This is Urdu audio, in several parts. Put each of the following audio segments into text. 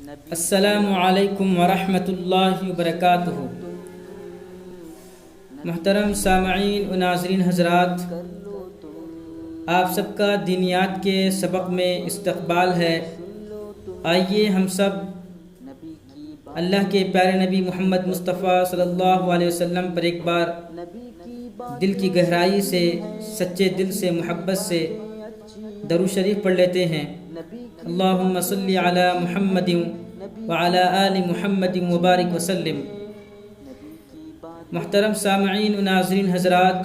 السلام علیکم ورحمۃ اللہ وبرکاتہ۔ محترم سامعین و ناظرین حضرات، آپ سب کا دینیات کے سبق میں استقبال ہے۔ آئیے ہم سب اللہ کے پیارے نبی محمد مصطفیٰ صلی اللہ علیہ وسلم پر ایک بار دل کی گہرائی سے، سچے دل سے، محبت سے درود شریف پڑھ لیتے ہیں۔ اللہم صلی علی محمد وعلی آل محمد مبارک وسلم۔ محترم سامعین و ناظرین حضرات،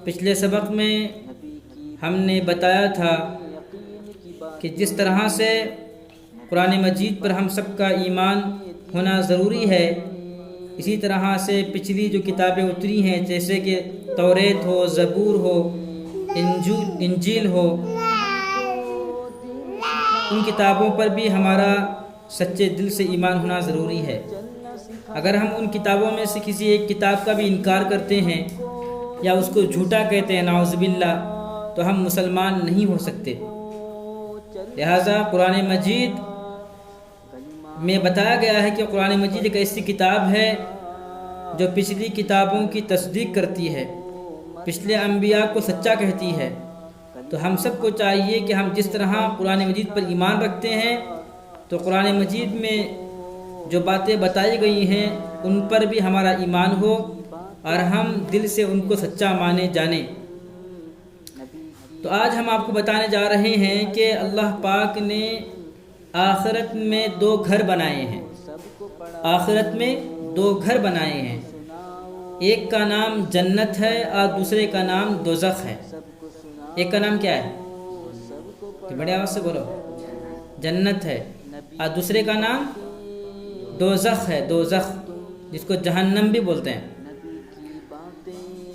پچھلے سبق میں ہم نے بتایا تھا کہ جس طرح سے قرآن مجید پر ہم سب کا ایمان ہونا ضروری ہے، اسی طرح سے پچھلی جو کتابیں اتری ہیں جیسے کہ توریت ہو، زبور ہو، انجیل ہو، ان کتابوں پر بھی ہمارا سچے دل سے ایمان ہونا ضروری ہے۔ اگر ہم ان کتابوں میں سے کسی ایک کتاب کا بھی انکار کرتے ہیں یا اس کو جھوٹا کہتے ہیں نعوذ باللہ، تو ہم مسلمان نہیں ہو سکتے۔ لہٰذا قرآن مجید میں بتایا گیا ہے کہ قرآن مجید ایک ایسی کتاب ہے جو پچھلی کتابوں کی تصدیق کرتی ہے، پچھلے انبیاء کو سچا کہتی ہے۔ تو ہم سب کو چاہیے کہ ہم جس طرح قرآن مجید پر ایمان رکھتے ہیں تو قرآن مجید میں جو باتیں بتائی گئی ہیں ان پر بھی ہمارا ایمان ہو اور ہم دل سے ان کو سچا مانے جانیں۔ تو آج ہم آپ کو بتانے جا رہے ہیں کہ اللہ پاک نے آخرت میں 2 گھر بنائے ہیں۔ آخرت میں 2 گھر بنائے ہیں، ایک کا نام جنت ہے اور دوسرے کا نام دوزخ ہے۔ ایک کا نام کیا ہے؟ بڑے آواز سے بولو۔ جنت ہے اور دوسرے کا نام دوزخ ہے، دوزخ جس کو جہنم بھی بولتے ہیں۔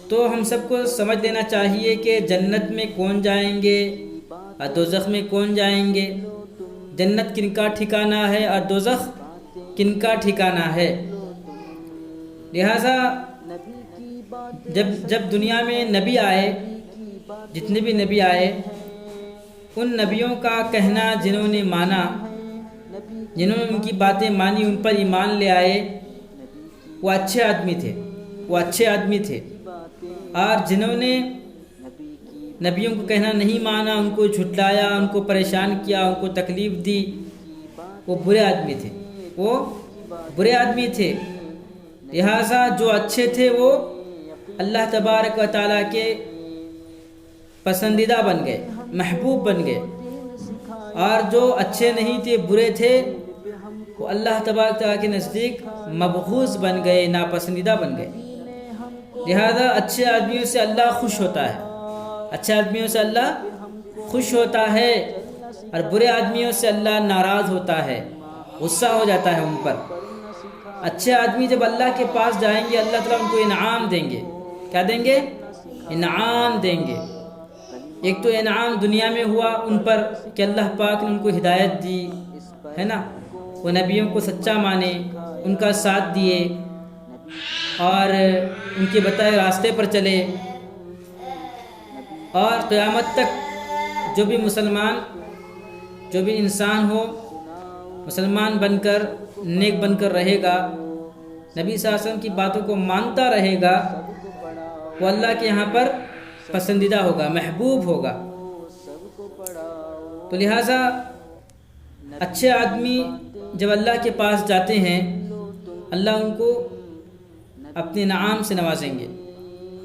تو ہم سب کو سمجھ لینا چاہیے کہ جنت میں کون جائیں گے اور دوزخ میں کون جائیں گے، جنت کن کا ٹھکانہ ہے اور دوزخ کن کا ٹھکانہ ہے۔ لہٰذا جب دنیا میں نبی آئے، جتنے بھی نبی آئے، ان نبیوں کا کہنا جنہوں نے مانا، جنہوں نے ان کی باتیں مانی، ان پر ایمان لے آئے، وہ اچھے آدمی تھے، وہ اچھے آدمی تھے۔ اور جنہوں نے نبیوں کو کہنا نہیں مانا، ان کو جھٹلایا، ان کو پریشان کیا، ان کو تکلیف دی، وہ برے آدمی تھے، وہ برے آدمی تھے۔ لہٰذا جو اچھے تھے وہ اللہ تبارک و تعالیٰ کے پسندیدہ بن گئے، محبوب بن گئے، اور جو اچھے نہیں تھے، برے تھے، وہ اللہ تبارک و تعالیٰ کے نزدیک مبغوض بن گئے، ناپسندیدہ بن گئے۔ لہذا اچھے آدمیوں سے اللہ خوش ہوتا ہے، اچھے آدمیوں سے اللہ خوش ہوتا ہے، اور برے آدمیوں سے اللہ ناراض ہوتا ہے، غصہ ہو جاتا ہے ان پر۔ اچھے آدمی جب اللہ کے پاس جائیں گے، اللہ تعالیٰ ان کو انعام دیں گے۔ کیا دیں گے؟ انعام دیں گے۔ ایک تو انعام دنیا میں ہوا ان پر کہ اللہ پاک نے ان کو ہدایت دی ہے نا، وہ نبیوں کو سچا مانے، ان کا ساتھ دیے اور ان کے بتائے راستے پر چلے، اور قیامت تک جو بھی مسلمان، جو بھی انسان ہو، مسلمان بن کر، نیک بن کر رہے گا، نبی صلی اللہ علیہ وسلم کی باتوں کو مانتا رہے گا، وہ اللہ کے یہاں پر پسندیدہ ہوگا، محبوب ہوگا۔ تو لہٰذا اچھے آدمی جب اللہ کے پاس جاتے ہیں، اللہ ان کو اپنے انعام سے نوازیں گے۔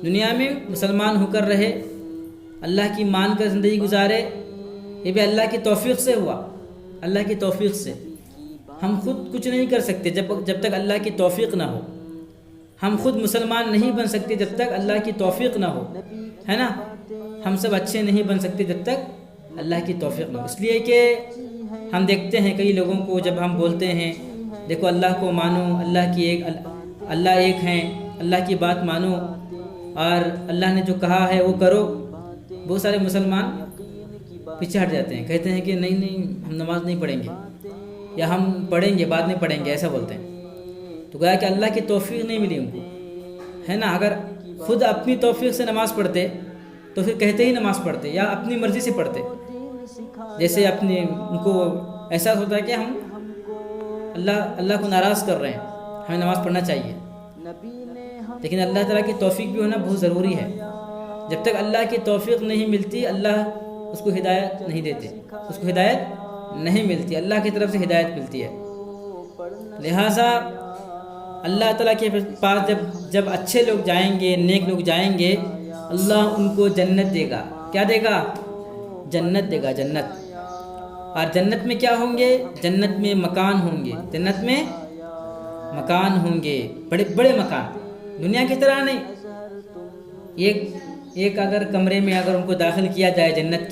دنیا میں مسلمان ہو کر رہے، اللہ کی مان کر زندگی گزارے، یہ بھی اللہ کی توفیق سے ہوا، اللہ کی توفیق سے۔ ہم خود کچھ نہیں کر سکتے جب تک اللہ کی توفیق نہ ہو، ہم خود مسلمان نہیں بن سکتے جب تک اللہ کی توفیق نہ ہو، ہے نا۔ ہم سب اچھے نہیں بن سکتے جب تک اللہ کی توفیق نہ ہو۔ اس لیے کہ ہم دیکھتے ہیں کئی لوگوں کو جب ہم بولتے ہیں دیکھو اللہ کو مانو، اللہ ایک ہیں، اللہ کی بات مانو اور اللہ نے جو کہا ہے وہ کرو، بہت سارے مسلمان پیچھے ہٹ جاتے ہیں، کہتے ہیں کہ نہیں ہم نماز نہیں پڑھیں گے، یا ہم پڑھیں گے بعد میں پڑھیں گے، ایسا بولتے ہیں۔ تو گویا کہ اللہ کی توفیق نہیں ملی ان کو، ہے نا۔ اگر خود اپنی توفیق سے نماز پڑھتے تو پھر کہتے ہی نماز پڑھتے، یا اپنی مرضی سے پڑھتے، جیسے ان کو احساس ہوتا ہے کہ اللہ کو ناراض کر رہے ہیں. ہمیں نماز پڑھنا چاہیے، لیکن اللہ تعالیٰ کی توفیق بھی ہونا بہت ضروری ہے. جب تک اللہ کی توفیق نہیں ملتی اللہ اس کو ہدایت نہیں دیتے، اس کو ہدایت نہیں ملتی، اللہ کی طرف سے ہدایت ملتی ہے. لہٰذا اللہ تعالیٰ کے پاس جب اچھے لوگ جائیں گے، نیک لوگ جائیں گے، اللہ ان کو جنت دے گا. کیا دے گا؟ جنت دے گا، جنت. اور جنت میں کیا ہوں گے؟ جنت میں مکان ہوں گے. جنت میں مکان ہوں گے، بڑے بڑے مکان، دنیا کی طرح نہیں. ایک اگر کمرے میں اگر ان کو داخل کیا جائے جنت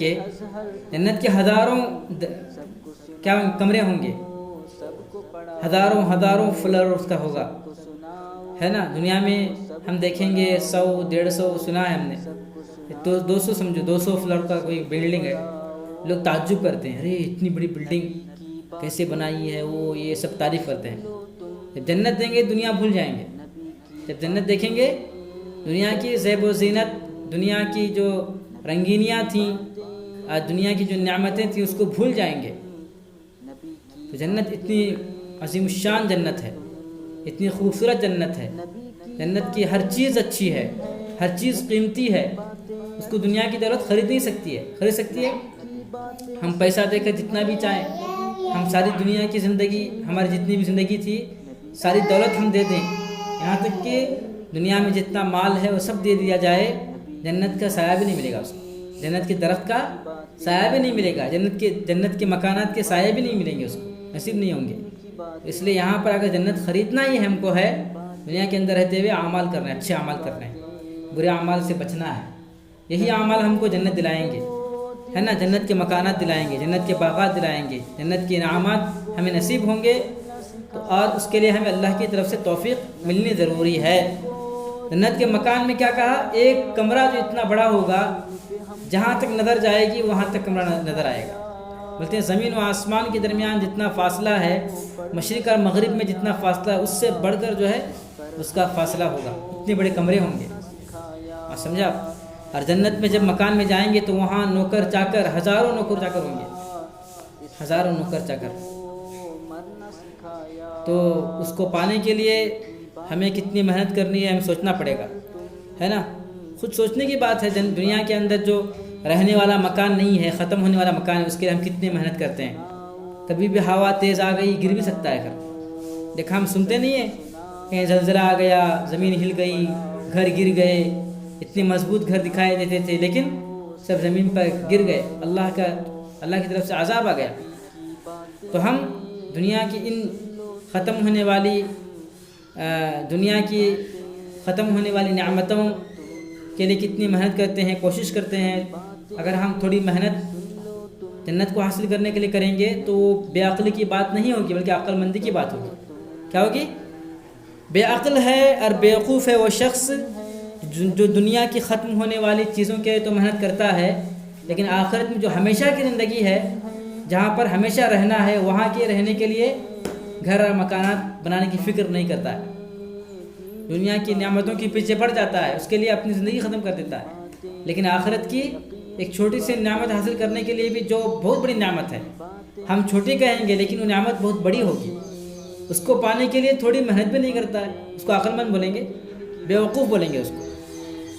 کے ہزاروں کیا کمرے ہوں گے، ہزاروں فلور اس کا ہوگا، ہے نا. دنیا میں ہم دیکھیں گے 100 150 سنا ہے ہم نے، تو 200 سمجھو، 200 فلور کا کوئی بلڈنگ ہے. لوگ تعجب کرتے ہیں، ارے اتنی بڑی بلڈنگ کیسے بنائی ہے، وہ یہ سب تعریف کرتے ہیں. جب جنت دیں گے دنیا بھول جائیں گے. جب جنت دیکھیں گے دنیا کی زیب و زینت، دنیا کی جو رنگینیاں تھیں، دنیا کی جو نعمتیں تھیں اس کو بھول جائیں گے. تو جنت اتنی عظیم الشان جنت ہے، اتنی خوبصورت جنت ہے. جنت کی ہر چیز اچھی ہے، ہر چیز قیمتی ہے. اس کو دنیا کی دولت خرید نہیں سکتی ہے. خرید سکتی ہے؟ ہم پیسہ دے کر جتنا بھی چاہیں، ہم ساری دنیا کی زندگی، ہماری جتنی بھی زندگی تھی، ساری دولت ہم دے دیں، یہاں تک کہ دنیا میں جتنا مال ہے وہ سب دے دیا جائے، جنت کا سایہ بھی نہیں ملے گا اس کو. جنت کے درخت کا سایہ بھی نہیں ملے گا، جنت کے مکانات کے سایہ بھی نہیں ملیں گے، اس کو نصیب نہیں ہوں گے. اس لیے یہاں پر اگر جنت خریدنا ہی ہم کو ہے، دنیا کے اندر رہتے ہوئے اعمال کرنا ہے، اچھے اعمال کرنے ہیں، برے اعمال سے بچنا ہے. یہی اعمال ہم کو جنت دلائیں گے، ہے نا. جنت کے مکانات دلائیں گے، جنت کے باغات دلائیں گے، جنت کے انعامات ہمیں نصیب ہوں گے. اور اس کے لیے ہمیں اللہ کی طرف سے توفیق ملنی ضروری ہے. جنت کے مکان میں کیا کہا؟ ایک کمرہ جو اتنا بڑا ہوگا، جہاں تک نظر جائے گی وہاں تک کمرہ نظر آئے گا. بولتے ہیں زمین و آسمان کے درمیان جتنا فاصلہ ہے، مشرق اور مغرب میں جتنا فاصلہ ہے، اس سے بڑھ کر جو ہے اس کا فاصلہ ہوگا. اتنے بڑے کمرے ہوں گے، اور سمجھا. اور جنت میں جب مکان میں جائیں گے تو وہاں نوکر چاکر، ہزاروں نوکر چاکر ہوں گے، ہزاروں نوکر چاکر. تو اس کو پانے کے لیے ہمیں کتنی محنت کرنی ہے، ہمیں سوچنا پڑے گا، ہے نا. خود سوچنے کی بات ہے. دنیا کے اندر جو رہنے والا مکان نہیں ہے، ختم ہونے والا مکان ہے، اس کے لیے ہم کتنی محنت کرتے ہیں. کبھی بھی ہوا تیز آ گئی، گر بھی سکتا ہے گھر. دیکھا ہم سنتے نہیں ہیں کہیں زلزلہ آ گیا، زمین ہل گئی، گھر گر گئے. اتنے مضبوط گھر دکھائی دیتے تھے لیکن سب زمین پر گر گئے، اللہ کی طرف سے عذاب آ گیا. تو ہم دنیا کی ان ختم ہونے والی نعمتوں کے لیے کتنی محنت کرتے ہیں، کوشش کرتے ہیں. اگر ہم تھوڑی محنت جنت کو حاصل کرنے کے لیے کریں گے تو وہ بے عقلی کی بات نہیں ہوگی، بلکہ عقل مندی کی بات ہوگی. کیا ہوگی؟ بے عقل ہے اور بیوقوف ہے وہ شخص جو دنیا کی ختم ہونے والی چیزوں کے تو محنت کرتا ہے، لیکن آخرت میں جو ہمیشہ کی زندگی ہے، جہاں پر ہمیشہ رہنا ہے، وہاں کے رہنے کے لیے گھر اور مکانات بنانے کی فکر نہیں کرتا ہے. دنیا کی نعمتوں کے پیچھے پڑ جاتا ہے، اس کے لیے اپنی زندگی ختم کر دیتا ہے. لیکن آخرت کی ایک چھوٹی سی نعمت حاصل کرنے کے لیے بھی، جو بہت بڑی نعمت ہے، ہم چھوٹی کہیں گے لیکن وہ نعمت بہت بڑی ہوگی. اس کو پانے کے لیے تھوڑی محنت بھی نہیں کرتا ہے، اس کو عقل مند بولیں گے، بیوقوف بولیں گے اس کو.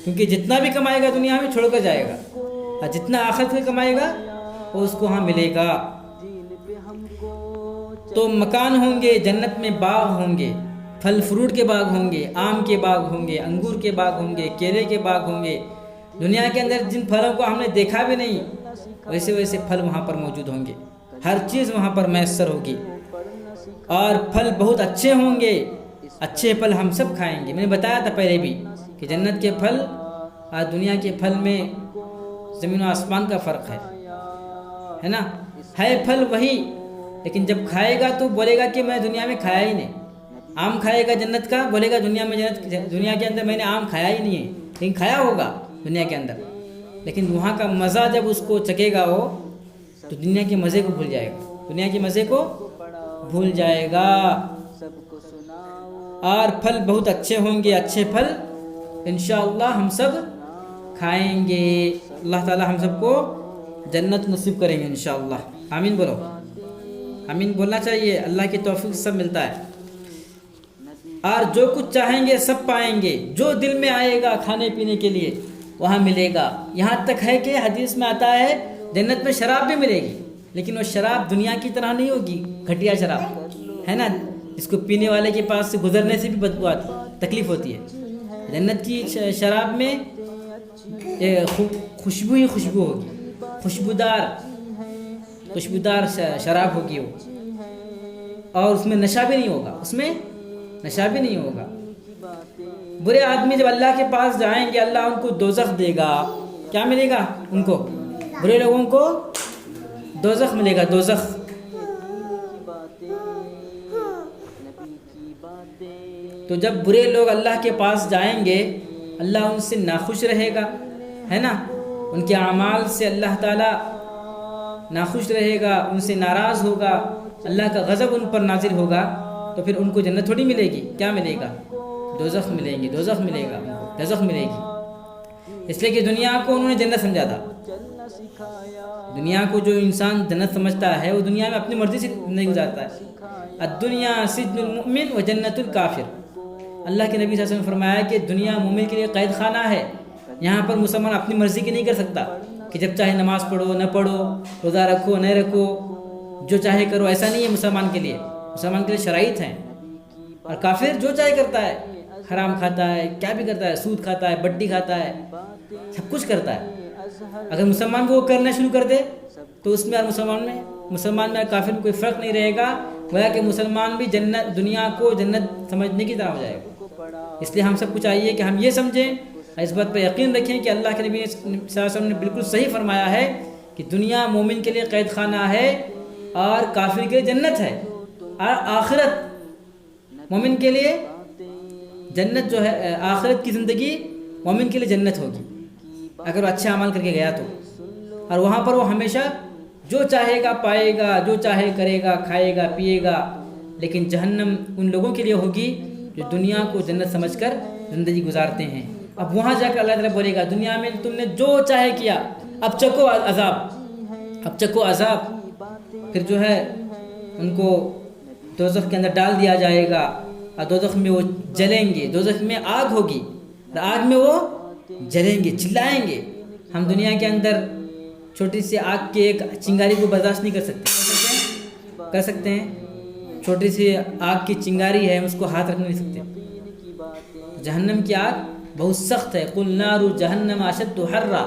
کیونکہ جتنا بھی کمائے گا دنیا میں چھوڑ کر جائے گا، اور جتنا آخرت میں کمائے گا وہ اس کو ہاں ملے گا. تو مکان ہوں گے، جنت میں باغ ہوں گے، پھل فروٹ کے باغ ہوں گے، آم کے باغ ہوں گے، انگور کے باغ ہوں گے، کیلے کے باغ ہوں گے. دنیا کے اندر جن پھلوں کو ہم نے دیکھا بھی نہیں، ویسے پھل وہاں پر موجود ہوں گے. ہر چیز وہاں پر میسر ہوگی، اور پھل بہت اچھے ہوں گے. اچھے پھل ہم سب کھائیں گے. میں نے بتایا تھا پہلے بھی کہ جنت کے پھل اور دنیا کے پھل میں زمین و آسمان کا فرق ہے نا. ہے پھل وہی، لیکن جب کھائے گا تو بولے گا کہ میں دنیا میں کھایا ہی نہیں. آم کھائے گا جنت کا، بولے گا دنیا کے اندر میں نے آم کھایا ہی نہیں ہے، لیکن کھایا ہوگا دنیا کے اندر. لیکن وہاں کا مزہ جب اس کو چکے گا وہ، تو دنیا کے مزے کو بھول جائے گا، دنیا کے مزے کو بھول جائے گا. اور پھل بہت اچھے ہوں گے، اچھے پھل انشاءاللہ ہم سب کھائیں گے. اللہ تعالی ہم سب کو جنت نصیب کریں گے انشاءاللہ. آمین بولو. آمین بولنا چاہیے. اللہ کی توفیق سے سب ملتا ہے. اور جو کچھ چاہیں گے سب پائیں گے. جو دل میں آئے گا کھانے پینے کے لیے وہاں ملے گا. یہاں تک ہے کہ حدیث میں آتا ہے جنت میں شراب بھی ملے گی، لیکن وہ شراب دنیا کی طرح نہیں ہوگی، گھٹیا شراب ہے نا، اس کو پینے والے کے پاس سے گزرنے سے بھی بدبو آتی، تکلیف ہوتی ہے. جنت کی شراب میں خوشبو ہی خوشبو ہوگی، خوشبودار شراب ہوگی وہ، اور اس میں نشہ بھی نہیں ہوگا. برے آدمی جب اللہ کے پاس جائیں گے اللہ ان کو دوزخ دے گا. کیا ملے گا ان کو؟ برے لوگوں کو دوزخ ملے گا، دوزخ. تو جب برے لوگ اللہ کے پاس جائیں گے اللہ ان سے ناخوش رہے گا، ہے نا، ان کے اعمال سے اللہ تعالیٰ ناخوش رہے گا، ان سے ناراض ہوگا، اللہ کا غضب ان پر نازل ہوگا. تو پھر ان کو جنت تھوڑی ملے گی. کیا ملے گا؟ دوزخ ملیں گے، دوزخ ملے گا، دوزخ ملے گی. اس لیے کہ دنیا کو انہوں نے جنت سمجھا تھا. دنیا کو جو انسان جنت سمجھتا ہے وہ دنیا میں اپنی مرضی سے نہیں گزارتا ہے. الدنیا سجن المؤمن و جنت الکافر. اللہ کے نبی صلی اللہ علیہ وسلم نے فرمایا کہ دنیا مومن کے لیے قید خانہ ہے. یہاں پر مسلمان اپنی مرضی کی نہیں کر سکتا کہ جب چاہے نماز پڑھو نہ پڑھو، روزہ رکھو نہ رکھو، جو چاہے کرو. ایسا نہیں ہے مسلمان کے لیے. مسلمان کے لیے شرائط ہیں. اور کافر جو چاہے کرتا ہے، حرام کھاتا ہے، کیا بھی کرتا ہے، سود کھاتا ہے، بٹی کھاتا ہے، سب کچھ کرتا ہے. اگر مسلمان کو وہ کرنا شروع کر دے تو اس میں اور مسلمان میں اور کافر میں کوئی فرق نہیں رہے گا. گویا کہ مسلمان بھی جنت، دنیا کو جنت سمجھنے کی طرح ہو جائے گا. اس لیے ہم سب کو چاہیے کہ ہم یہ سمجھیں، اس بات پہ یقین رکھیں کہ اللہ کے نبی صلی اللہ علیہ وسلم نے بالکل صحیح فرمایا ہے کہ دنیا مومن کے لیے قید خانہ ہے اور کافر کے لیے جنت ہے. اور آخرت مومن کے لیے جنت جو ہے، آخرت کی زندگی مومن کے لیے جنت ہوگی اگر وہ اچھا عمل کر کے گیا تو. اور وہاں پر وہ ہمیشہ جو چاہے گا پائے گا، جو چاہے کرے گا، کھائے گا پیے گا. لیکن جہنم ان لوگوں کے لیے ہوگی جو دنیا کو جنت سمجھ کر زندگی گزارتے ہیں. اب وہاں جا کر اللہ تعالیٰ بولے گا دنیا میں تم نے جو چاہے کیا، اب چکو عذاب. پھر جو ہے ان کو دوزخ کے اندر ڈال دیا جائے گا اور دوزخ میں وہ جلیں گے. دوزخ میں آگ ہوگی اور آگ میں وہ جلیں گے، چلائیں گے. ہم دنیا کے اندر چھوٹی سی آگ کے ایک چنگاری کو برداشت نہیں کر سکتے ہیں. چھوٹی سی آگ کی چنگاری ہے، اس کو ہاتھ رکھ نہیں سکتے. جہنم کی آگ بہت سخت ہے. قل نار جہنم اشد حرا.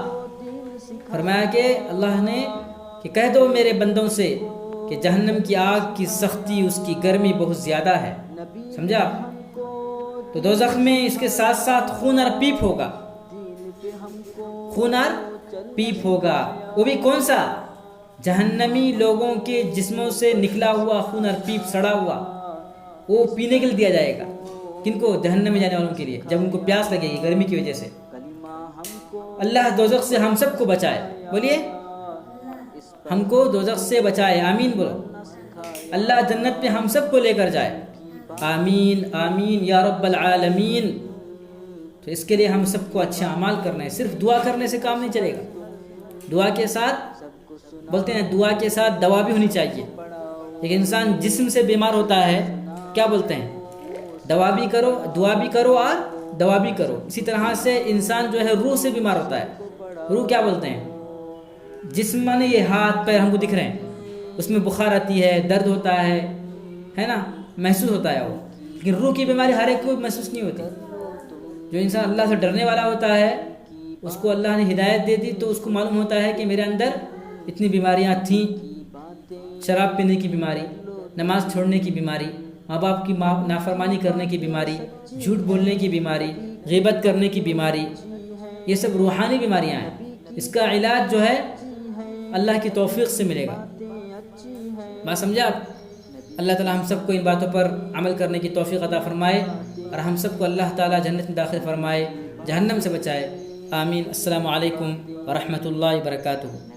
فرمایا کہ اللہ نے کہ کہہ دو میرے بندوں سے کہ جہنم کی آگ کی سختی، اس کی گرمی بہت زیادہ ہے. سمجھا؟ تو دوزخ میں اس کے ساتھ ساتھ خون اور پیپ ہوگا. وہ بھی کون سا؟ جہنمی لوگوں کے جسموں سے نکلا ہوا خون اور پیپ سڑا ہوا، وہ پینے کے لیے دیا جائے گا. کن کو؟ جہنم میں جانے والوں کے لیے، جب ان کو پیاس لگے گی گرمی کی وجہ سے. اللہ دوزخ سے ہم سب کو بچائے. بولیے ہم کو دوزخ سے بچائے. آمین بولو. اللہ جنت میں ہم سب کو لے کر جائے. آمین آمین یا رب العالمین. تو اس کے لیے ہم سب کو اچھا اعمال کرنا ہے. صرف دعا کرنے سے کام نہیں چلے گا. دعا کے ساتھ بولتے ہیں دعا کے ساتھ دوا بھی ہونی چاہیے. ایک انسان جسم سے بیمار ہوتا ہے، کیا بولتے ہیں؟ دعا بھی کرو اور دوا بھی کرو. اسی طرح سے انسان جو ہے روح سے بیمار ہوتا ہے. روح کیا بولتے ہیں؟ جسم میں یہ ہاتھ پیر ہم کو دکھ رہے ہیں، اس میں بخار آتی ہے، درد ہوتا ہے نا، محسوس ہوتا ہے وہ. لیکن روح کی بیماری ہر ایک کو محسوس نہیں ہوتی. جو انسان اللہ سے ڈرنے والا ہوتا ہے اس کو اللہ نے ہدایت دے دی تو اس کو معلوم ہوتا ہے کہ میرے اندر اتنی بیماریاں تھیں. شراب پینے کی بیماری، نماز چھوڑنے کی بیماری، ماں باپ کی نافرمانی کرنے کی بیماری، جھوٹ بولنے کی بیماری، غیبت کرنے کی بیماری، یہ سب روحانی بیماریاں ہیں. اس کا علاج جو ہے اللہ کی توفیق سے ملے گا. بات سمجھا آپ؟ اللہ تعالی ہم سب کو ان باتوں پر عمل کرنے کی توفیق عطا فرمائے اور ہم سب کو اللہ تعالی جنت میں داخل فرمائے، جہنم سے بچائے. آمین. السلام علیکم ورحمۃ اللہ وبرکاتہ.